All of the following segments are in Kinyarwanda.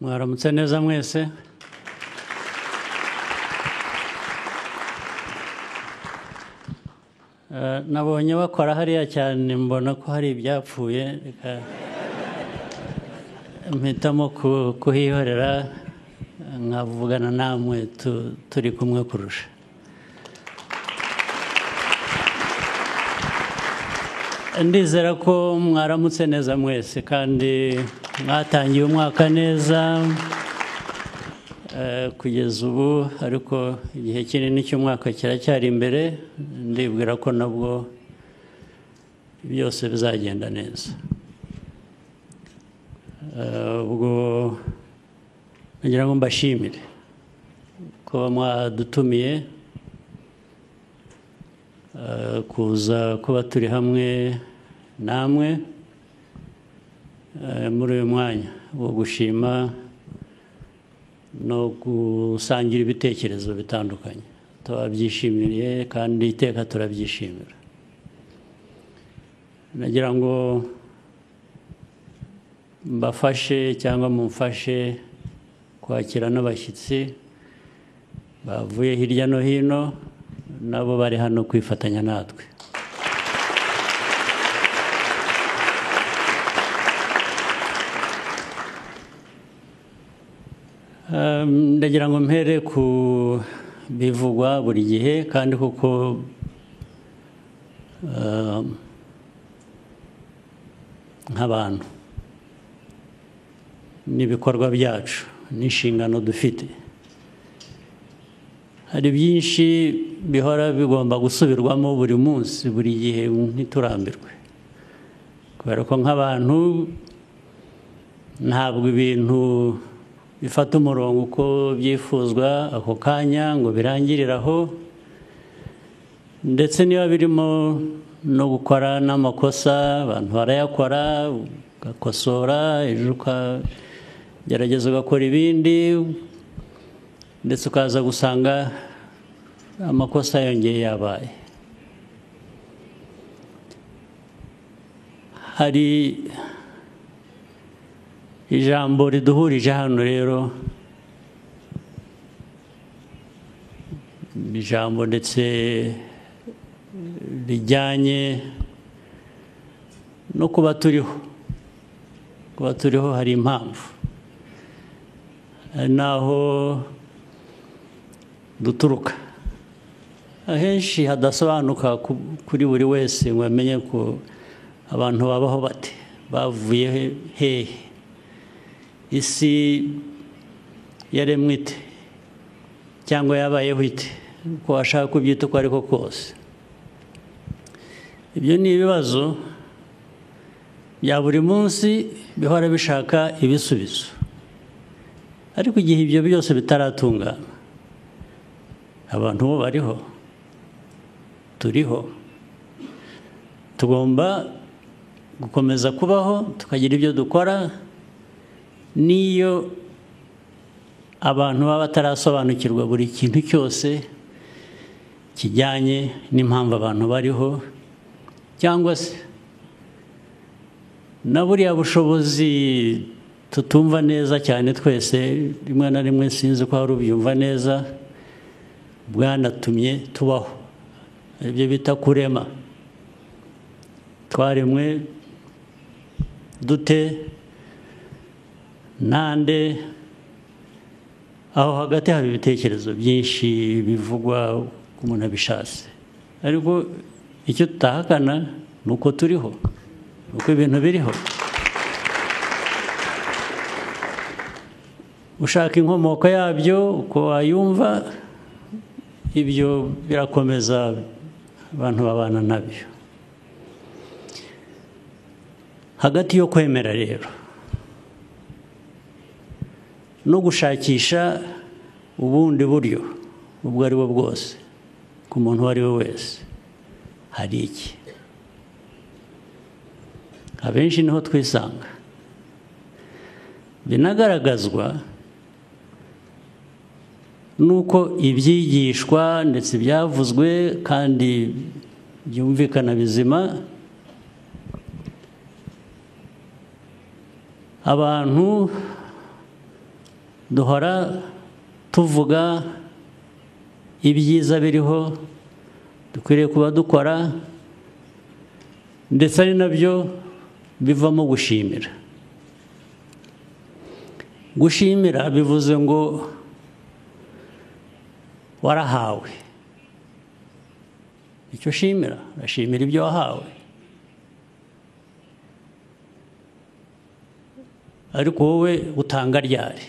Mwaramutse neza mwese. Nabonye bakora hariya cyane mbona ko hari ibyapfuye mpitamo kuhihorera nkavugana namwe turi kumwe kurusha. Ndizera ko mwaramutse neza mwese kandi mwatangiye umwaka neza kugeza ubu, ariko igihe kinini cy'umwaka kiracyari imbere. Ndibwira ko nabwo byose bizagenda neza. Ubwo ngira ngo mbashimire ko mwadutumiye kuza kuba turi hamwe namwe muri uyu mwanya wo gushima no gusangira ibitekerezo bitandukanye. Turabyishimiye kandi iteka turabyishimira. Nagira ngo mbafashe cyangwa mumfashe kwakira n'abashyitsi bavuye hirya no hino, nabo bari hano kwifatanya natwe. Ndagira ngo mpere ku bivugwa buri gihe, kandi kuko nk'abantu n'ibikorwa byacu n'inshingano dufite, hari byinshi bihora bigomba gusubirwamo buri munsi, buri gihe ntiturambirwe, kubera ko nk'abantu ntabwo ibintu bifata umurongo uko byifuzwa ako kanya ngo birangirire aho, ndetse niba birimo no gukora n'amakosa abantu barayakora, ugakosora, ejo ukagerageza ugakora ibindi, ndetse ukaza gusanga amakosa yongeye yabaye. Hari ijambo riduhurije hano rero, ijambo ndetse rijyanye no kuba turiho. Kuba turiho hari impamvu, hari n'aho duturuka, ahenshi hadasobanuka kuri buri wese ngo amenye ko abantu babaho bate, bavuye hehe, isi yaremwe ite cyangwa yabayeho ite, uko washaka kubyita uko ariko kose. Ibyo ni ibibazo bya buri munsi bihora bishaka ibisubizo, ariko igihe ibyo byose bitaratungana, abantu bo bariho, turiho, tugomba gukomeza kubaho, tukagira ibyo dukora. Niyo abantu baba batarasobanukirwa buri kintu cyose kijyanye n'impamvu abantu bariho, cyangwa se na buriya bushobozi tutumva neza cyane twese, rimwe na rimwe sinzi ko hari ubyumva neza, bwanatumye tubaho, ibyo bita kurema. Twaremwe dute, nande, aho hagati haba ibitekerezo byinshi bivugwa ku muntu abishatse, ariko icyo tutahakana ni uko turiho, uko ibintu biriho. Ushaka inkomoko yabyo uko wayumva, ibyo birakomeza, abantu babana nabyo. Hagati yo kwemera rero no gushakisha ubundi buryo ubwo ari bwo bwose ku muntu uwo ari we wese, hari iki? Abenshi niho twisanga, binagaragazwa nuko ibyigishwa ndetse byavuzwe kandi byumvikana bizima, abantu duhora tuvuga ibyiza biriho dukwiriye kuba dukora, ndetse ari nabyo bivamo gushimira. Gushimira bivuze ngo warahawe. Icyo ushimira, urashimira ibyo wahawe. Ariko wowe utanga ryari?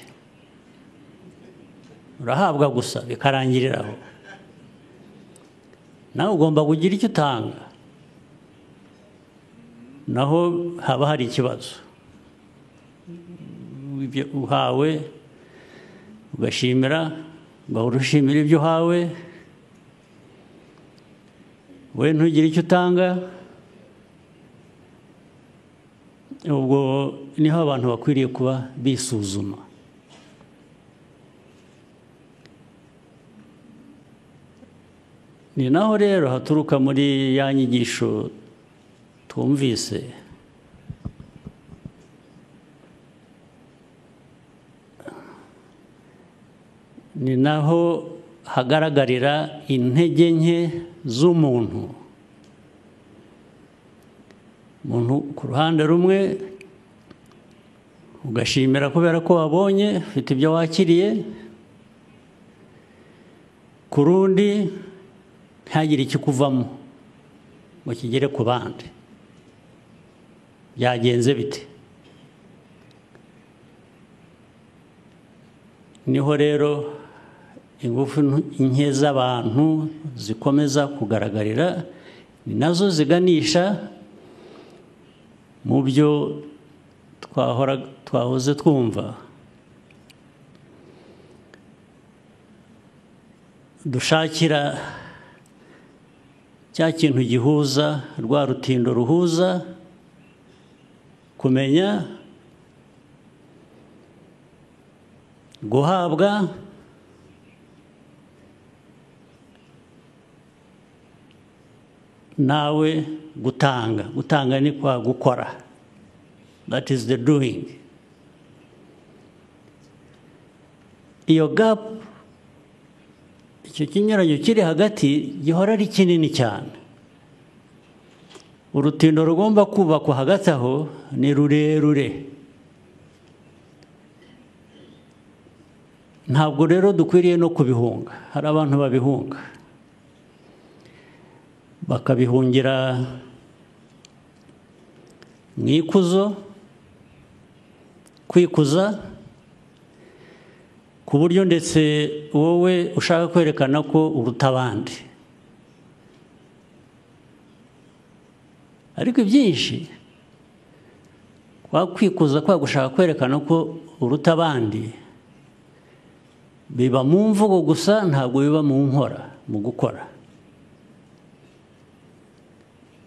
Urahabwa gusa bikarangirira aho. Nawe ugomba kugira icyo utanga, naho haba hari ikibazo. Uhawe ugashimira, ugahora ushimira ibyo uhawe, we ntugire icyo utanga. Ubwo niho abantu bakwiriye kuba bisuzuma. Ni naho rero haturuka muri ya nyigisho twumvise, ni naho hagaragarira intege nke z'umuntu. Umuntu ku ruhande rumwe ugashimira kubera ko wabonye ufite ibyo wakiriye, ku rundi ntihagire ikikuvamo ngo kigere ku bandi. Byagenze bite? Niho rero ingufu nke z'abantu zikomeza kugaragarira, ni nazo ziganisha mu byo twahoze twumva. Dushakira cya kintu gihuza, rwa rutindo ruhuza, kumenya, guhabwa, nawe gutanga. Gutanga ni kwa gukora. That is the doing. Iyo gap, icyo kinyuranyo kiri hagati gihora ari kinini cyane. Urutindo rugomba kubakwa hagati aho ni rurerure. Ntabwo rero dukwiriye no kubihunga. Hari abantu babihunga, bakabihungira mu ikuzo, kwikuza, ku buryo ndetse wowe ushaka kwerekana ko uruta abandi. Ariko ibyinshi kwa kwikuza, kwa gushaka kwerekana ko uruta abandi, biba mu mvugo gusa, ntabwo biba mu nkora, mu gukora.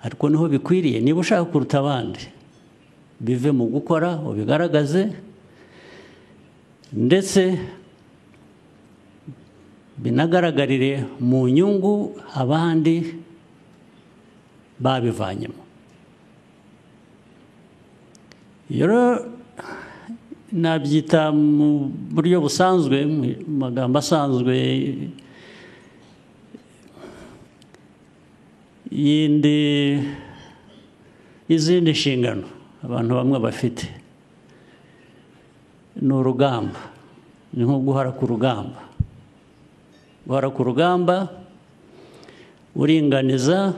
Ariko niho bikwiriye. Niba ushaka kuruta abandi, bive mu gukora, ubigaragaze, ndetse binagaragarire mu nyungu abandi babivanyemo. Iyo nabyita mu buryo busanzwe, mu magambo asanzwe, izindi nshingano abantu bamwe bafite, ni urugamba. Ni nko guhara ku rugamba. Guhara ku rugamba, uringaniza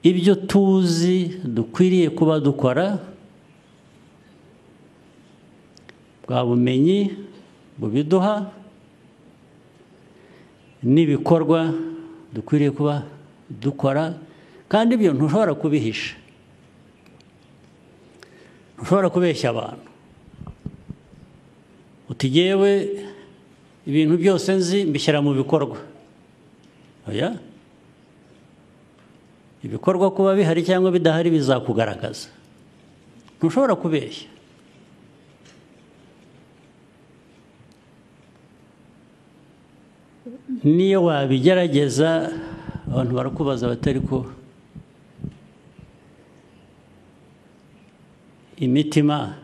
ibyo tuzi dukwiriye kuba dukora, bwa bumenyi bubiduha, n'ibikorwa dukwiriye kuba dukora. Kandi ibyo ntushobora kubihisha, ntushobora kubeshya abantu uti jyewe ibintu byose nzi mbishyira mu bikorwa. Oya, ibikorwa kuba bihari cyangwa bidahari bizakugaragaza. Ntushobora kubeshya. Niyo wabigerageza, abantu barakubaza batari ko imitima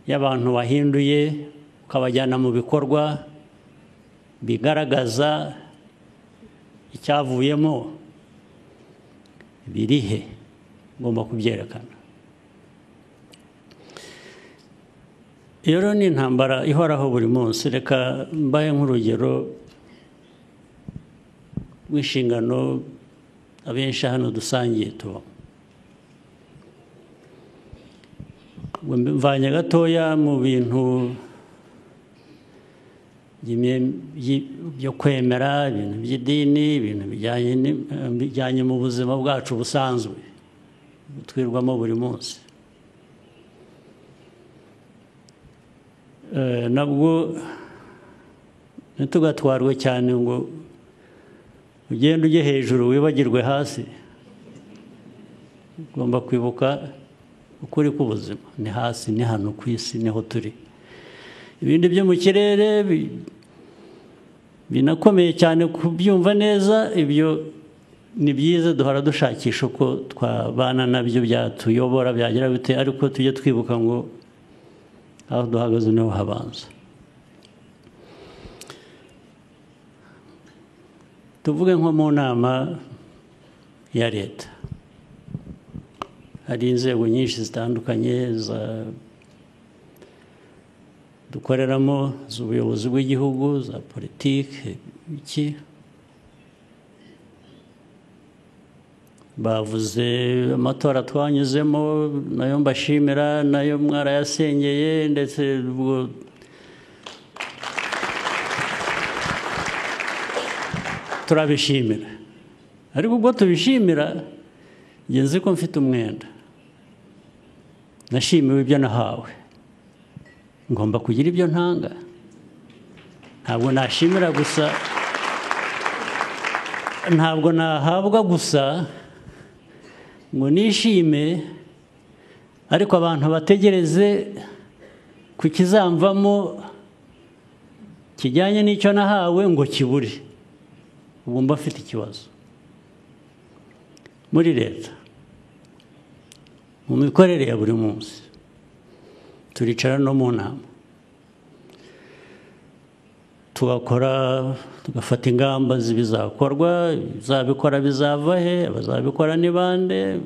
y'abantu wahinduye ukabajyana mu bikorwa bigaragaza icyavuyemo birihe ngomba kubyerekana. Iyo rero ni intambara ihoraho buri munsi. Reka mbaye nk'urugero rw'inshingano abenshi hano dusangiye tubamo. Mvanye gatoya mu bintu byo kwemera, ibintu by'idini, ibintu bijyanye mu buzima bwacu busanzwe twirwamo buri munsi. Nabwo ntitugatwarwe cyane ngo ugende ujye hejuru wibagirwe hasi. Ugomba kwibuka ukuri k'ubuzima ni hasi, ni hano ku isi niho turi. Ibindi byo mu kirere binakomeye cyane kubyumva neza, ibyo ni byiza, duhora dushakisha uko twabana nabyo byatuyobora byagira bite, ariko tujye twibuka ngo aho duhagaze niho habanza. Tuvuge nko mu nama ya leta, hari inzego nyinshi zitandukanye dukoreramo, z'ubuyobozi bw'igihugu, za politiki, iki bavuze amatora twanyuzemo, nayo mbashimira, nayo mwarayasengeye, ndetse turabishimira. Ariko ubwo tubishimira, njye nzi ko mfite umwenda, nashimiwe ibyo nahawe, ngomba kugira ibyo ntanga. Ntabwo nashimira gusa, ntabwo nahabwa gusa ngo nishime, ariko abantu bategereze ku kizamvamo kijyanye n'icyo nahawe ngo kibure. Ubu mba afite ikibazo. Muri leta, mu mikorere ya buri munsi, turicara no mu nama tugafata ingamba z'ibizakorwa, bizabikora bizava he, abazabikora ni bande,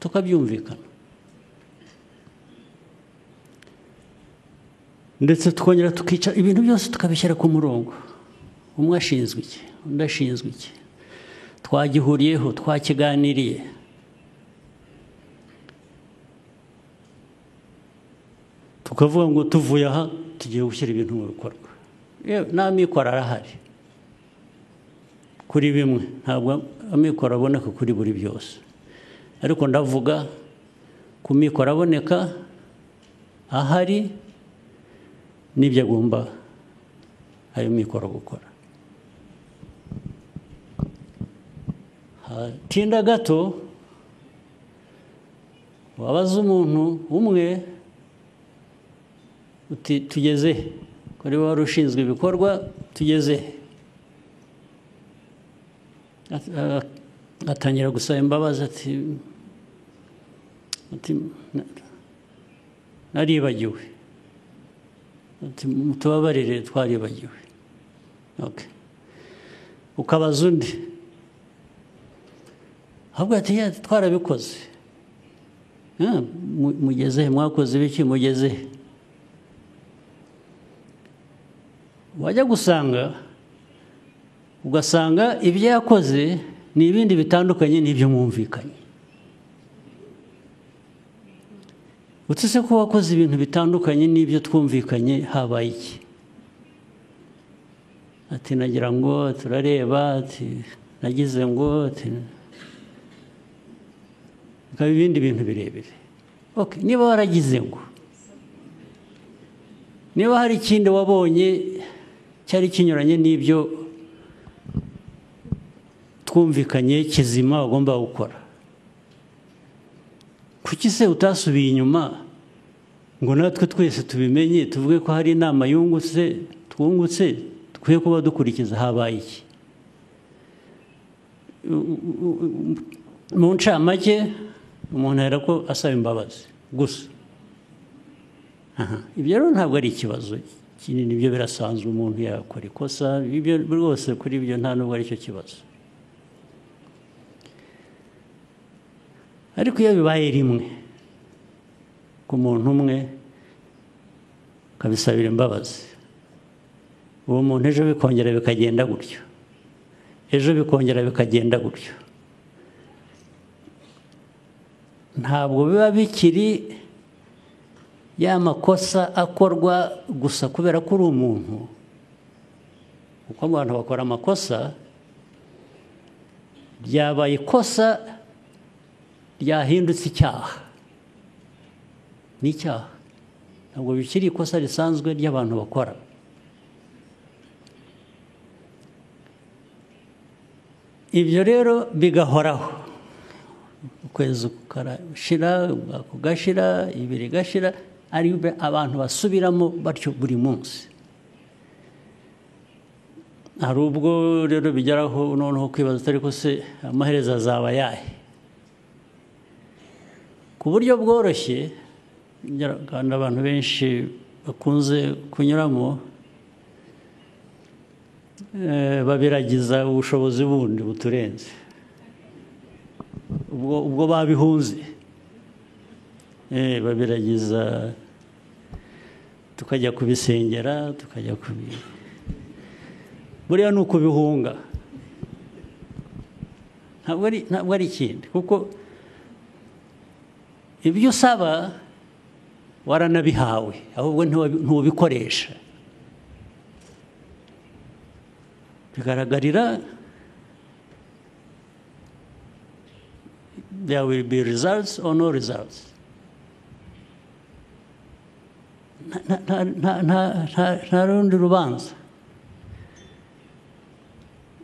tukabyumvikana. Ndetse tukongera tukicara, ibintu byose tukabishyira ku murongo. Umwe ashinzwe iki, undi ashinzwe iki, twagihuriyeho, twakiganiriye. Tukavuga ngo tuvuye aha tugiye gushyira ibintu mu bikorwa. N'amikoro arahari kuri bimwe, ntabwo amikoro aboneka kuri buri byose, ariko ndavuga ku mikoro aboneka ahari n'ibyo agomba ayo mikoro gukora. Hatinda gato wabaza umuntu umwe uti tugeze kuri wari ushinzwe ibikorwa, tugeze, atangira gusaba imbabazi, ati naribagiwe, ati mutubabarire twaribagiwe. Okay. Ukabaza undi, ahubwo ati twarabikoze. Mugeze, mwakoze ibiki, mugeze. Wajya ugasanga ibyo yakoze ni ibindi bitandukanye n'ibyo mwumvikanye. Utse ko wakoze ibintu bitandukanye n'ibyo twumvikanye, habaye iki? Ati nagira ngo turareba, ati nagize ngo, ati bikaba ibindi bintu birebire. Okay, niba waragize ngo, niba hari ikindi wabonye cyari kinyuranye n'ibyo twumvikanye kizima wagomba gukora, kuki se utasubiye inyuma ngo natwe twese tubimenye, tuvuge ko hari inama twungutse dukwiye kuba dukurikiza? Habaye iki? Mu ncamake, umuntu ahera ko asaba imbabazi gusa, ibyo rero ntabwo ari ikibazo kinini, ibyo birasanzwe, umuntu yakora ikosa, ibyo rwose kuri ibyo nta nubwo ari cyo kibazo. Ariko iyo bibaye rimwe ku muntu umwe akabisabira imbabazi, uwo muntu ejo bikongera bikagenda gutyo, ejo bikongera bikagenda gutyo, ntabwo biba bikiri ya makosa akorwa gusa kubera ko uri umuntu, kuko abantu bakora amakosa, ryabaye ikosa ryahindutse icyaha, ni icyaha, ntabwo bikiri ikosa risanzwe ry'abantu bakora. Ibyo rero bigahoraho, ukwezi kugashira, umwaka ugashira, ibiri igashira, ari abantu basubiramo batyo buri munsi. Hari ubwo rero bigeraho noneho kwibaza ariko se amaherezo azaba ayahe, ku buryo bworoshye kandi abantu benshi bakunze kunyuramo, babiragiza ubushobozi bundi buturenze, ubwo babihunze, babiragiza, tukajya kubisengera, tukajya buriya ni ukubihunga, ntabwo ari ikindi, kuko ibyo usaba waranabihawe, ahubwo ntubikoresha, bigaragarira, there will be results or no results. nta rundi rubanza.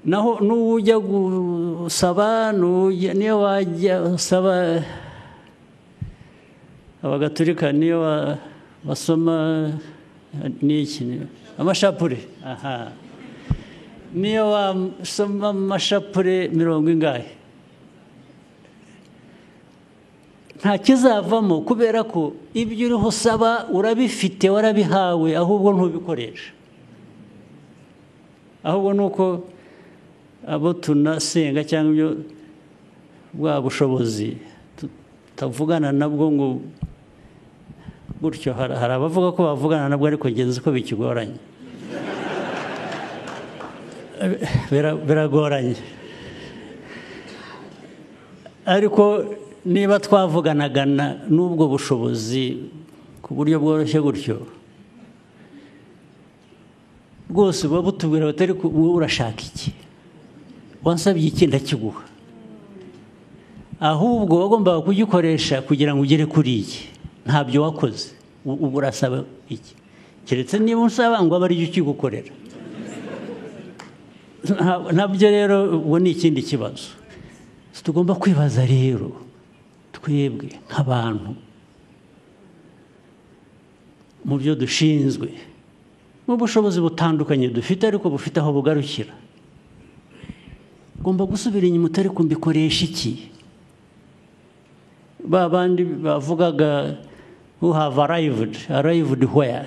Naho n'ujya gusaba, niyo wajya usaba abagatolika, niyo basoma n'iki amashapure, niyo wasoma amashapure 40, nta kizavamo, kubera ko ibyo uriho usaba urabifite, warabihawe, ahubwo ntubikoresha. Ahubwo nuko abo tunasenga cyangwa ibyo bwa bushobozi tutavugana nabwo ngo gutyo. Hari abavuga ko bavugana nabwo, ariko ngenzi ko bikigoranye, biragoranye. Ariko niba twavuganaga n'ubwo bushobozi ku buryo bworoshye gutyo, rwose buba butubwira batari urashaka iki, wansabye iki ndakiguha, ahubwo wagombaga kugikoresha kugira ngo ugere kuri iki, ntabyo wakoze, ubu urasaba iki, keretse niba unsaba ngo abe ari cyo ukigukorera. Nabyo rero ubu ni ikindi kibazo tugomba kwibaza rero, twebwe nk'abantu mu byo dushinzwe, mu bushobozi butandukanye dufite, ariko bufite aho bugarukira, ugomba gusubira inyuma, utari kumbikoresha iki. Ba bandi bavugaga who have arrived where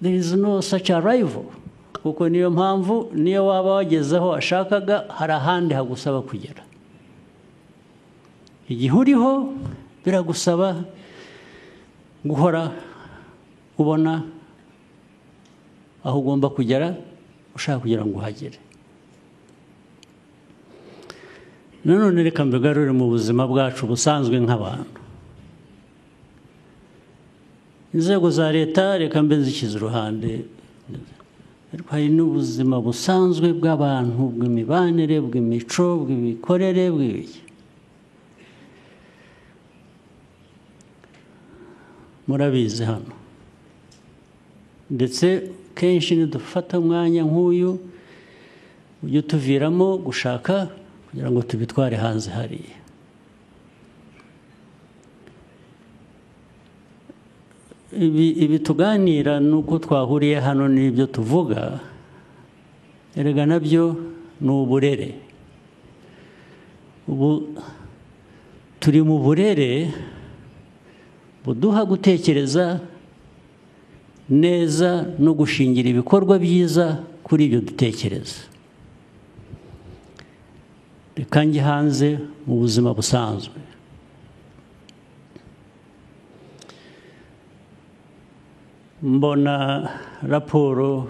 there is no such arrival, kuko niyo mpamvu niyo waba wageze aho ashakaga, hari ahandi hagusaba kugera. Igihe uriho biragusaba guhora ubona aho ugomba kugera, ushaka kugira ngo uhagere. Nanone reka mbigarure mu buzima bwacu busanzwe nk'abantu. Inzego za leta reka mbe nzishyize uruhande, ariko hari n'ubuzima busanzwe bw'abantu, bw'imibanire, bw'imico, bw'imikorere, bw'ibiki. Murabizi hano, ndetse kenshi nidufata umwanya nk'uyu ujye tuviramo gushaka kugira ngo tubitware hanze hariya. Ibi tuganira nuko twahuriye hano n'ibyo tuvuga, erega nabyo ni uburere. Ubu turi mu burere buduha gutekereza neza no gushingira ibikorwa byiza kuri ibyo dutekereza. Reka njye hanze mu buzima busanzwe. Mbona raporo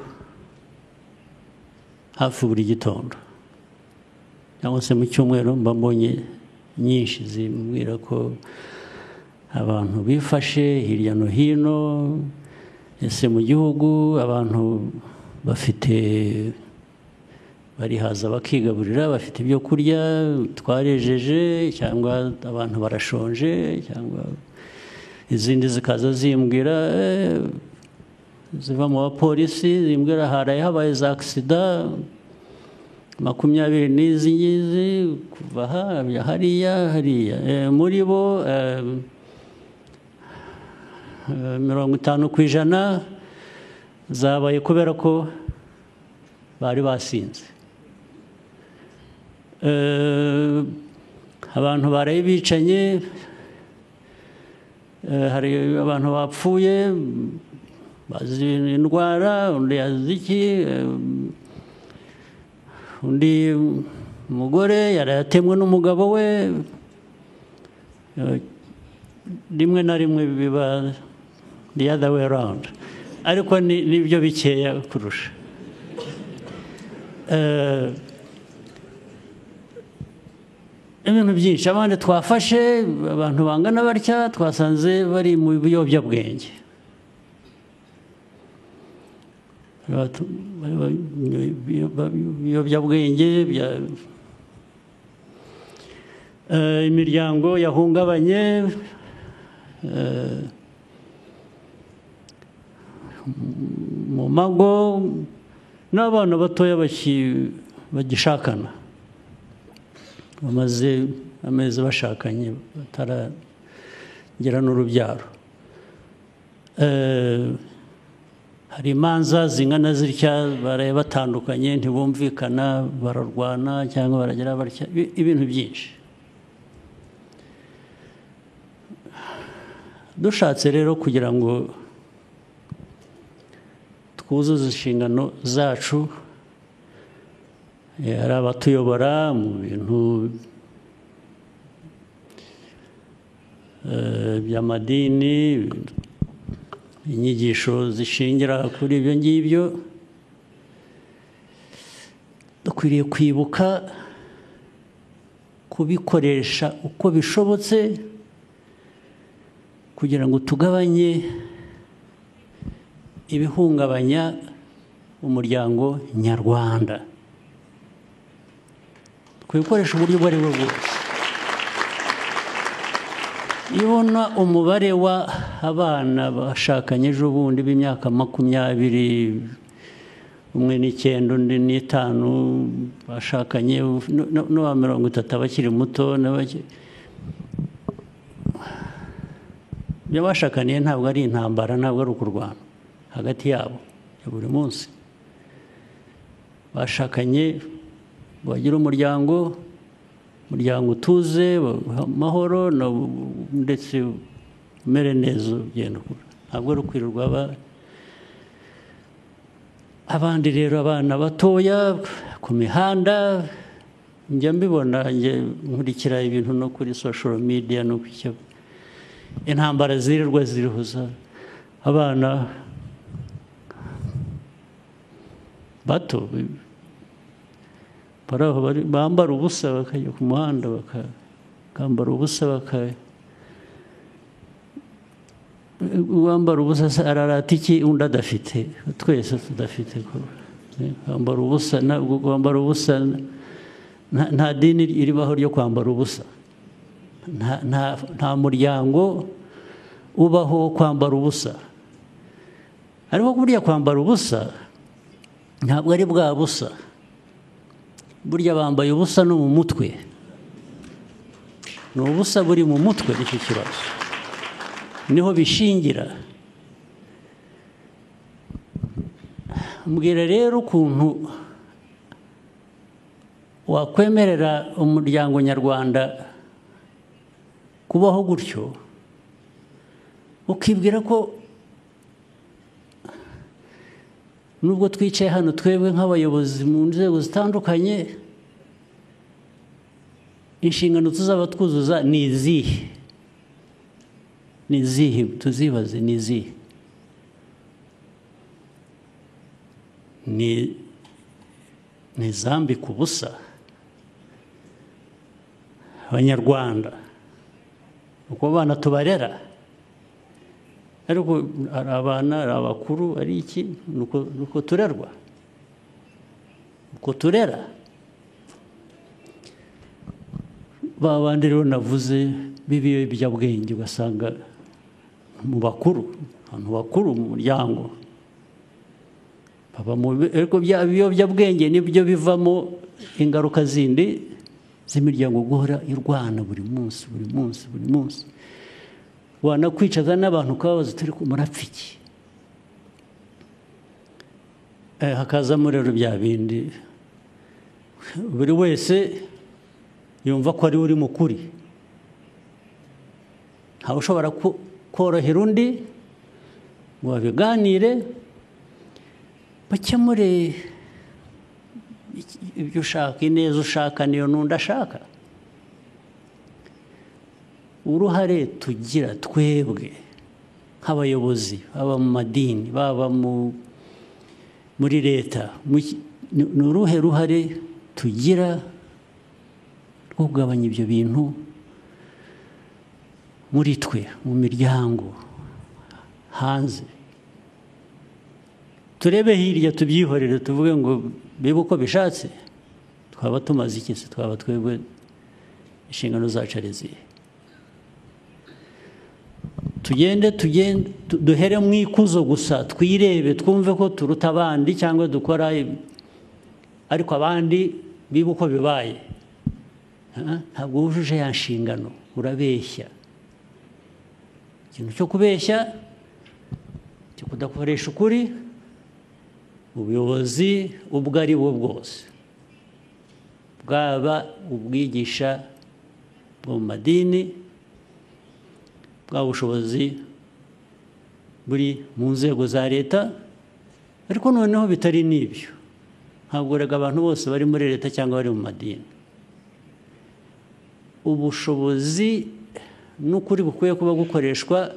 hafi buri gitondo cyangwa se mu cyumweru mba mbonye nyinshi zimbwira ko abantu bifashe hirya no hino, ese mu gihugu abantu bafite barihaza bakigaburira, bafite ibyo kurya, twarejeje, cyangwa abantu barashonje, cyangwa izindi zikaza zimbwira ziva mu bapolisi zimbwira haraye habaye za agisida 20 n'izi ngizi kuva hariya muri bo 50% zabaye kubera ko bari basinze. Abantu baraye bicanye, hari abantu bapfuye bazi indwara, undi yazi iki, undi mugore yaratemwe n'umugabo we, rimwe na rimwe biba the other way around, ariko nibyo bikeya kurusha. Ibintu byinshi abandi twafashe, abantu bangana batya twasanze bari mu biyobyabwenge, imiryango yahungabanye, mu mago n'abana batoya bagishakana, bamaze amezi bashakanye bataragera n'urubyaro. Hari imanza zingana zitya baraye batandukanye, ntibumvikana, bararwana cyangwa baragira batya, ibintu byinshi. Dushatse rero kugira ngo twuzuze inshingano zacu, hari abatuyobora mu bintu by'amadini, inyigisho zishingira kuri ibyo ngibyo, dukwiriye kwibuka kubikoresha uko bishobotse kugira ngo tugabanye ibihungabanya umuryango nyarwanda. Kubikoresha uburyo ubwo ari bwo bwose. Iyo ubona umubare wa abana bashakanye ejo bundi b'imyaka 20, umwe n'9 undi n'5 bashakanye, n'uwa 30 abakiri muto, ibyo bashakaniye ntabwo ari intambara, ntabwo ari ukurwana hagati yabo ya buri munsi. Bashakanye bagira umuryango utuze, amahoro, ndetse umere neza, ugenda ukura. Ntabwo ari ukwirirwa abandi rero abana batoya ku mihanda, njya mbibona, njye nkurikira ibintu no kuri social media no ku intambara zirirwa zirihuza abana bato bambara ubusa bakajya ku muhanda bakambara ubusa, uwambara ubusa ararata iki undi adafite, twese tudafite. Kwambara ubusa, kwambara ubusa nta dini iribaho ryo kwambara ubusa, nta muryango ubaho kwambara ubusa. Ariko burya kwambara ubusa ntabwo ari bwa busa, burya bambaye ubusa no mu mutwe, ni ubusa buri mu mutwe. Nicyo kibazo, niho bishingira. Mbwira rero ukuntu wakwemerera umuryango nyarwanda kubaho gutyo, ukibwira ko nubwo twicaye hano twebwe nk'abayobozi mu nzego zitandukanye, inshingano tuzaba twuzuza ni izihe? Ni izihe? Tuzibaze ni izihe? Ni izambika ubusa abanyarwanda, uko abana tubarera, ariko ari abana, ari abakuru, ari iki, nuko turerwa, uko turera. Ba bandi rero navuze b'ibiyobyabwenge ugasanga mu bakuru, abantu bakuru mu muryango, ariko bya biyobyabwenge nibyo bivamo ingaruka zindi z'imiryango guhora irwana buri munsi buri munsi buri munsi. Wanakwicaza n'abantu ukababaza turi murapfa iki? Hakazamo rero bya bindi buri wese yumva ko ari uri mukuri, ntawe ushobora korohera undi ngo babiganire bakemure ibyo ushaka, ineza ushaka niyo n'undi ashaka. Uruhare tugira twebwe nk'abayobozi, baba mu madini, baba muri leta, ni uruhe ruhare tugira rwo kugabanya ibyo bintu muri twe, mu miryango, hanze? Turebe hirya tubyihorere, tuvuge ngo bibe uko bishatse, twaba tumaze iki se? Twaba twebwe inshingano zacu ari izihe? Tugende duhere mu ikuzo gusa, twirebe, twumve ko turuta abandi cyangwa dukora, ariko abandi bibe uko bibaye. Ntabwo wujuje ya nshingano, urabeshya. Ikintu cyo kubeshya, cyo kudakoresha ukuri, ubuyobozi ubwo ari bwo bwose, bwaba ubwigisha bwo mu madini, bwa bushobozi buri mu nzego za leta, ariko noneho bitari n'ibyo. Ntabwo rega abantu bose bari muri leta cyangwa bari mu madini. Ubushobozi n'ukuri bukwiye kuba gukoreshwa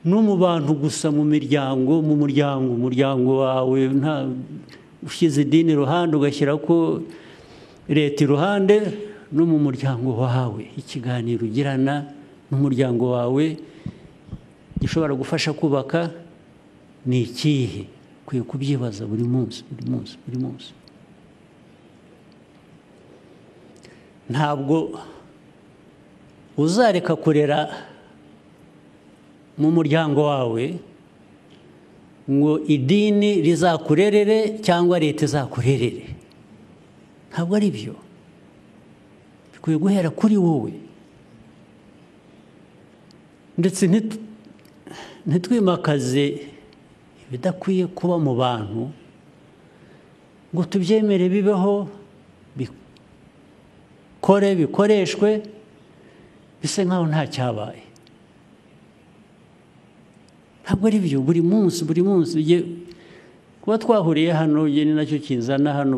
no mu bantu gusa, mu miryango, umuryango wawe, nta ushyize idini iruhande ugashyira ko leta iruhande, no mu muryango wawe ikiganiro ugirana n'umuryango wawe gishobora gufasha kubaka ni ikihe? Ukwiye kubyibaza buri munsi buri munsi buri munsi. Ntabwo uzareka kurera mu muryango wawe ngo idini rizakurerere cyangwa leta izakurerere. Ntabwo ari byo. Bikwiye guhera kuri wowe. Ndetse ntitwimakaze ibidakwiye kuba mu bantu ngo tubyemere bibeho, bikoreshwe, bise nkaho nta cyabaye. Ntabwo ari byo. Buri munsi kuba twahuriye hano ni nacyo kinzana hano,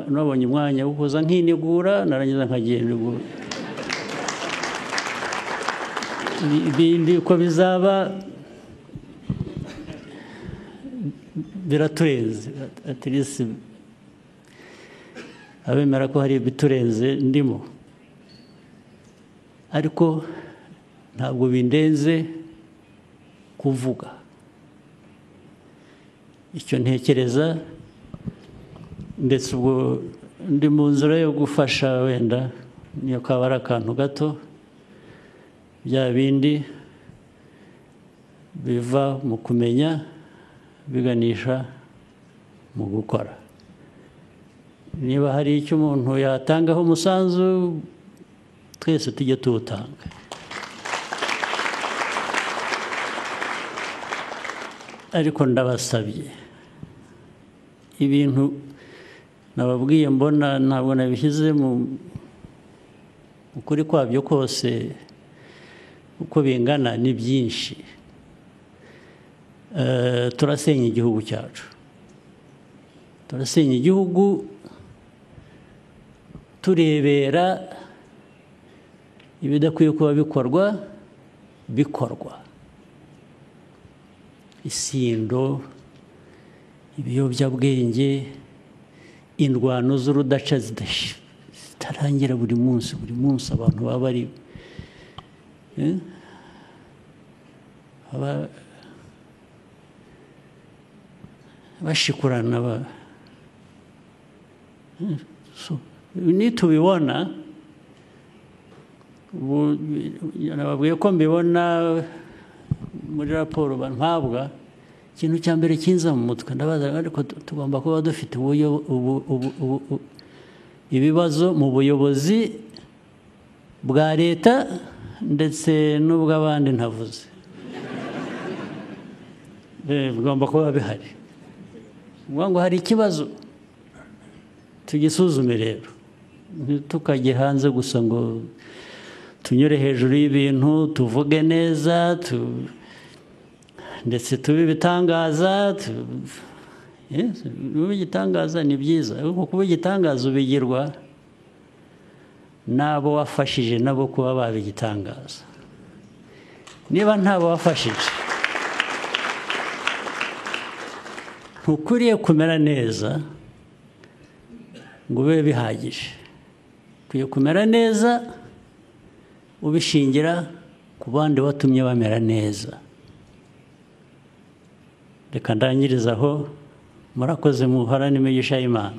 nabonye umwanya wo kuza nkinegura, narangiza nkagenda. Ibindi uko bizaba biraturenze, at least abemera ko hari ibiturenze ndimo, ariko ntabwo bindenze kuvuga icyo ntekereza. Ndetse ubwo ndi mu nzira yo gufasha, wenda niyo kaba ari akantu gato, bya bindi biva mu kumenya biganisha mu gukora. Niba hari icyo umuntu yatangaho umusanzu, twese tujye tuwutanga. Ariko ndabasabye, ibintu nababwiye mbona ntabwo nabishyize mu ukuri kwabyo kose, uko bingana ni byinshi. turasenya igihugu cyacu, turasenya igihugu turebera ibidakwiye kuba bikorwa, isindo, ibiyobyabwenge, indwano z'urudaca zitarangira buri munsi abantu baba bari bashikurana. Nitubibona, nababwiye ko mbibona muri raporo mpabwa, ikintu cya mbere kinza mu mutwe ndabaza, ariko tugomba kuba dufite ibibazo mu buyobozi bwa leta ndetse n'ubw'abandi ntavuze, bigomba kuba bihari. Ngo hari ikibazo, tugisuzume rero, ntitukajye hanze gusa ngo tunyure hejuru y'ibintu, tuvuge neza, ndetse tube ibitangaza. Kuba igitangaza ni byiza, ariko kuba igitangaza ubigirwa n'abo wafashije nabo kuba baba igitangaza. Niba ntabo wafashije, ntukwiriye kumera neza ngo ube bihagije. Ukwiye kumera neza ubishingira ku bandi watumye bamera neza. Reka ndangiriza aho, murakoze, muhorane imigisha y'Imana.